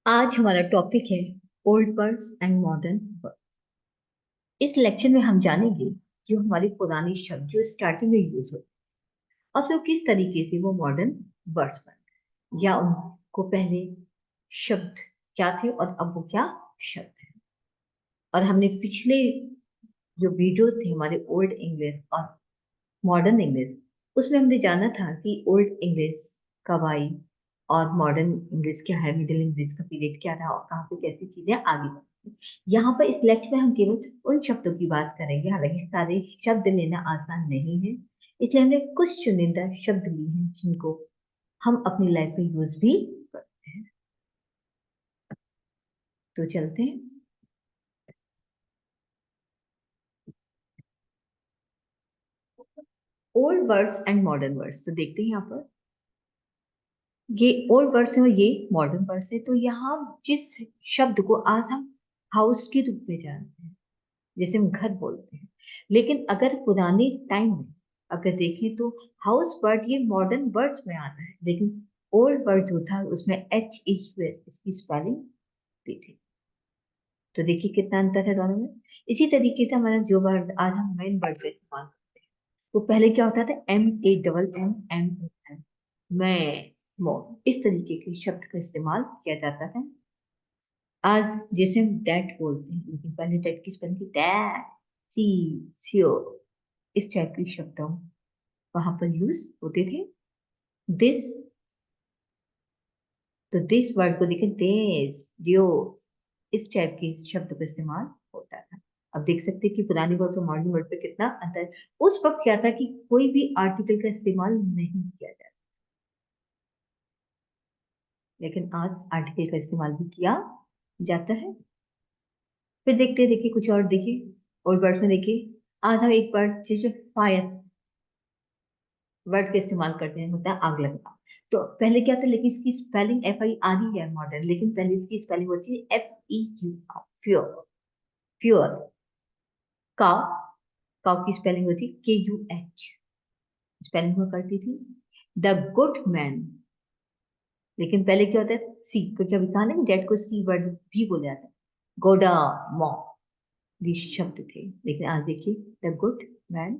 आज हमारा टॉपिक है old words and modern words. इस लेक्चर में हम जानेंगे जो हमारे पुराने शब्द जो स्टार्टिंग में यूज होते हैं और फिर किस तरीके से वो मॉडर्न वर्ड्स बन गए या उनको पहले शब्द क्या थे और अब वो क्या शब्द है। और हमने पिछले जो वीडियोस थे हमारे ओल्ड इंग्लिश और मॉडर्न इंग्लिश, उसमें हमने जाना था कि ओल्ड इंग्लिश कब आई और मॉडर्न इंग्लिश क्या है, मिडिल इंग्लिश का पीरियड क्या था और कहाँ पे कैसी चीजें आगे बढ़ी। यहाँ पर इस लेक्चर में हम केवल उन शब्दों की बात करेंगे, हालांकि सारे शब्द लेना आसान नहीं है, इसलिए हमने कुछ चुनिंदा शब्द लिए हैं जिनको हम अपनी लाइफ में यूज भी करते हैं। तो चलते हैं। Old words and modern words, तो देखते हैं यहाँ पर ये ओल्ड वर्ड्स है और ये मॉडर्न वर्ड्स है। तो यहाँ जिस शब्द को आज हम हाउस के रूप में जानते हैं, जैसे हम घर बोलते हैं, लेकिन अगर पुराने टाइम में अगर देखें तो हाउस वर्ड ये मॉडर्न वर्ड्स में आता है, लेकिन ओल्ड वर्ड जो था उसमें एच एच इसकी स्पेलिंग दी थी। तो देखिए कितना अंतर है दोनों में। इसी तरीके से हमारा जो वर्ड आज हम मेन वर्ड का इस्तेमाल करते हैं, तो पहले क्या होता था, M A double M N एन, मैं, मोर, इस तरीके के शब्द का इस्तेमाल किया जाता था। आज जैसे हम डैट बोलते हैं, लेकिन पहले डैट की स्पेलिंग थी डैट, सी, सियो, इस टाइप के शब्द वहां पर यूज होते थे। दिस, तो दिस वर्ड को देखें, दिस, दियो, इस टाइप के शब्द का इस्तेमाल होता था। अब देख सकते हैं कि पुरानी वर्ड और मॉडर्न वर्ड पे कितना अंतर है। उस वक्त क्या था कि कोई भी आर्टिकल का इस्तेमाल नहीं किया जाता, लेकिन आज आर्टिकल का इस्तेमाल भी किया जाता है। फिर देखते हैं, देखिए कुछ और देखिए, और वर्ड में देखिए, आज हम एक वर्ड जैसे फायर वर्ड का इस्तेमाल करते हैं, होता है आग लगना। तो पहले क्या था, लेकिन इसकी स्पेलिंग एफ आई आर ही है मॉडर्न, लेकिन पहले इसकी स्पेलिंग होती है एफ ई यू, फ्योर, फ्योर। काव, काव की स्पेलिंग होती है के यू एच, स्पेलिंग हुआ करती थी। द गुड मैन, लेकिन पहले क्या होता है सी, क्योंकि अभी कहा ना डेट को सी वर्ड भी बोला जाता है। गोडा, मॉ, ये शब्द थे, लेकिन आज देखिए द गुड मैन।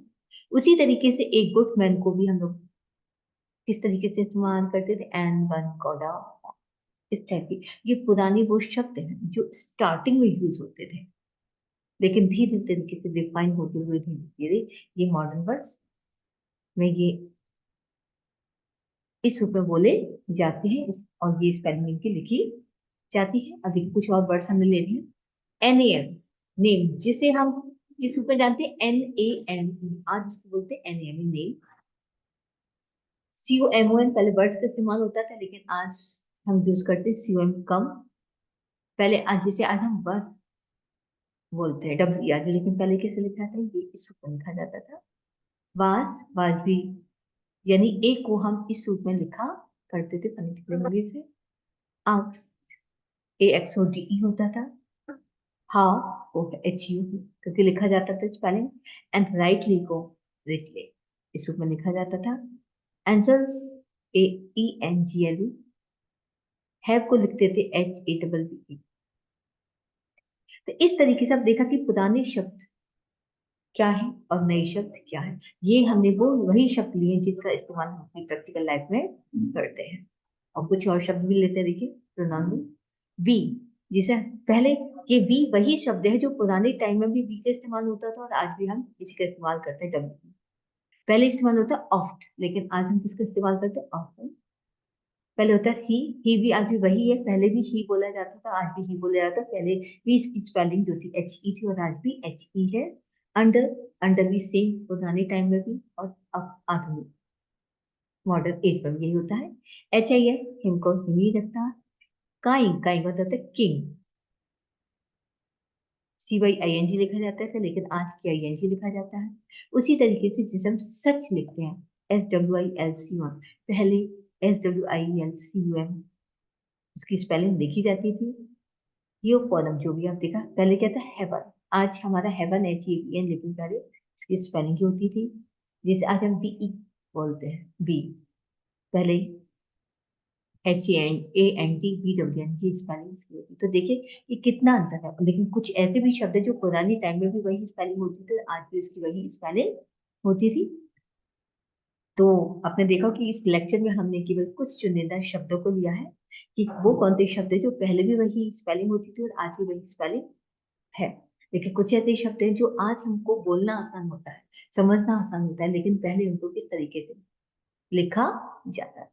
उसी तरीके से एक गुड मैन को भी हम लोग किस तरीके से इस्तेमाल करते थे, एन वन गोडा, इस टाइप की। ये पुरानी वो शब्द हैं जो स्टार्टिंग में यूज होते थे, लेकिन धीरे तरीके से डिफाइन होते हुए धीरे धीरे ये मॉडर्न वर्ड्स में ये इस रूप में बोले जाते हैं, और ये स्पेलिंग इनकी लिखी जाती है। अभी कुछ और वर्ड्स हमने ले लिए। एन ए एम, नेम, जिसे हम किस रूप में जानते हैं, एन ए एम, आज इसको बोलते हैं N A M, name. C O M O N पहले वर्ड्स का इस्तेमाल होता था, लेकिन आज हम यूज करते हैं सी ओ एम कम। पहले आज जैसे आज हम बस बोलते हैं डब्ल्यू आज, लेकिन पहले कैसे लिखा था, ये इस रूप में लिखा जाता था। वाज, वाज भी, यानी ए को हम इस रूप में लिखा करते थे फोनेटिक लैंग्वेज में। आक्स, ए एक्स ओ डी ई होता था। हाउ, ओ एच यू, क्योंकि लिखा जाता था स्पेलिंग। एंड राइटली को रिटले, इस रूप में लिखा जाता था। Answers, A E N G L, have को लिखते थे H A double B E. तो इस तरीके से आप देखा कि पुराने शब्द क्या है और नए शब्द क्या है। ये हमने वो वही शब्द लिए जिनका इस्तेमाल हम अपनी प्रैक्टिकल लाइफ में करते हैं। और कुछ और शब्द भी लेते हैं, देखिए प्रोनाउन। वी, जैसे पहले, ये वी वही शब्द है जो पुराने टाइम में भी वी का इस्तेमाल होता था और आज भी हम इसी का इस्तेमाल करते हैं, डब्ल्यू। पहले इस्तेमाल होता है ऑफ्ट, लेकिन आज हम किसका इस्तेमाल करते हैं, ऑफ्टन। पहले होता है ही भी आज भी वही है, पहले भी ही बोला जाता था, आज भी ही बोला जाता है। पहले भी इसकी स्पेलिंग जो थी एच ई थी और आज भी एच ई है। अंडर, अंडर भी सेम, पुराने टाइम में भी और अब आधुनिक मॉडर्न एज में भी यही होता है। एच आई है, हिम को हिम ही रखता है। काइंग, काइंग का होता है king, C Y I N G लिखा जाता था, लेकिन आज के आई एन जी लिखा जाता है। उसी तरीके से जिसे हम सच लिखते हैं, S W I L C O M, पहले S W I L C U M इसकी स्पेलिंग लिखी जाती थी। ये कॉलम जो भी आप देखा, पहले क्या था हेवन, आज हमारा हेवन एच ई एन, लेकिन पहले इसकी स्पेलिंग क्या होती थी, जैसे आज हम बी ई बोलते हैं, बी, पहले HANDBWN की स्पेलिंग इसकी होती। तो देखिए ये कितना अंतर है। लेकिन कुछ ऐसे भी शब्द है जो पुरानी टाइम में भी वही स्पेलिंग होती थी, आज भी उसकी वही स्पेलिंग होती थी। तो आपने देखा कि इस लेक्चर में हमने केवल कुछ चुनिंदा शब्दों को लिया है कि वो कौन से शब्द है जो पहले भी वही स्पेलिंग होती थी और आज भी वही स्पेलिंग है। लेकिन कुछ ऐसे शब्द हैं जो आज हमको बोलना आसान होता है, समझना आसान होता है, लेकिन पहले उनको किस तरीके से लिखा जाता था।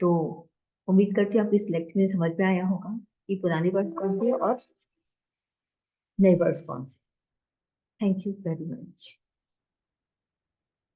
तो उम्मीद करती हूँ आपको इस लेक्चर में समझ में आया होगा कि पुराने वर्ड कौन से हैं और नए वर्ड्स कौन से। Thank you very much.